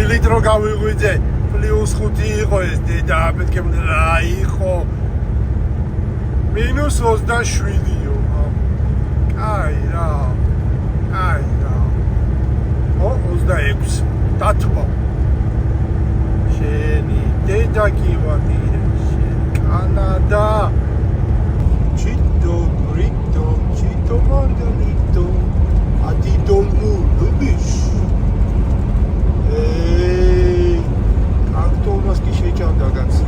დილით რო გავიღვიძე +5 იყო ეს დედა მეთქე რა იყო -27-იო აი რა 26 დათმო შენი დედა კი ვარ კანადა ჩიტო გრიტო ჩიტო მარგალიტო ადიდოლმუ ლუბიშ აქტორმას კი შეჭამდა განცი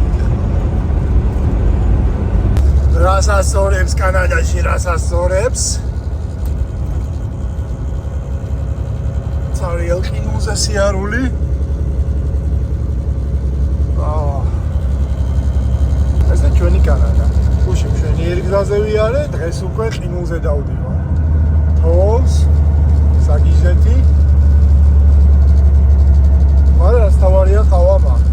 რასასწორებს კანადაში რასასწორებს ცარიელ ყინულზე სიარული ეს ჩვენი კანადა გუშინ მშვენიერი გზაზე ვიარე დღეს უკვე ყინულზე დავდივარ თოვს საგიჟეთი მაგრამ რაც თავარია ყავა მაქვს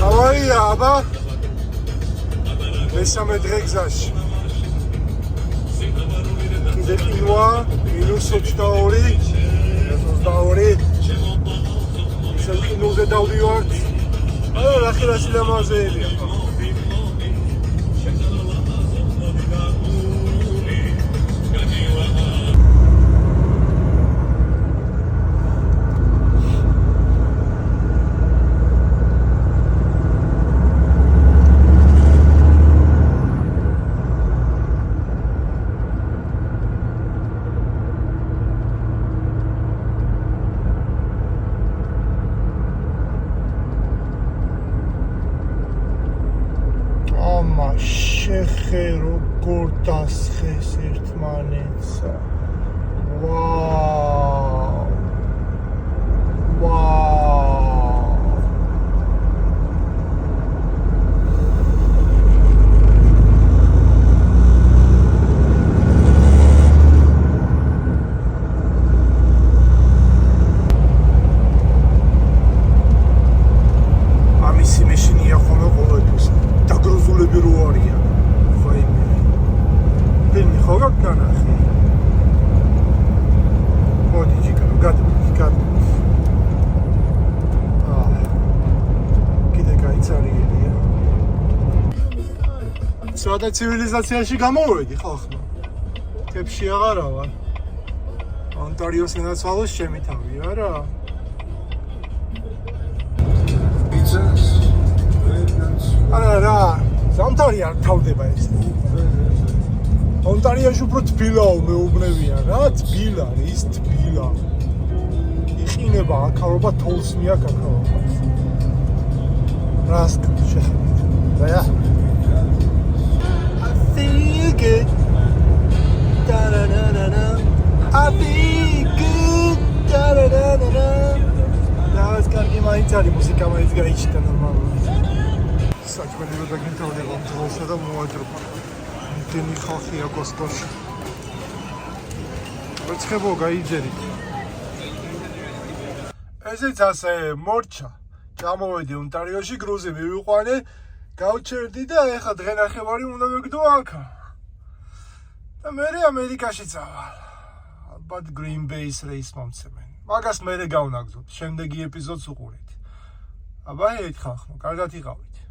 ავარია აბა მესამე დღე გზაში კიდე ყინვა -22 ისევ ყინულზე დავდივართ ნახე რა სილამაზეებია შეხე როგორ დასხეს ერთმანეთსა ვაუ ამისი მეშინია ხოლმე ყოველთვის დაგროზულები რო არიან ფილმი ხო გაგანახი მოდი ჯიკა გადმოდი კიდე გაიცარიელია სადა ცივილიზაციაში გამოვედი ხალხო თებში აღარა ვარ ონტარიოს ენაცვალოს ჩემი თავია რა არა ზამთარი არ თავდება ეს ონტარიაში უფრო თბილაო მეუბნებიან რა თბილა ის თბილა იყინება აქაობა თოვლს მიაკაკაობა რასკ შეხედეთ რა I feel good da da da da I feel good da da da da და ეს კარგი მაინც არის მუსიკა მაინც გაიჩნდა ნორმალური საჭმელი რო დაგინთავდება დროსა და მოაჯრობა დენი ხალხია კოსტოში როცხებო გაიძერით ესეც ასე მორჩა ჩამოვედი ონტარიოში გრუზი მივიყვანე გავჩერდი და ეხლა დღენახევარი უნდა მეგდო აქ და მე ამერიკაში წავალ ალბათ გრინ ბეის რეის მომცემენ მაგას მე გავნაგზობ შემდეგი ეპიზოდს უყურეთ აბა ეხლა ხალხო კარგად იყავით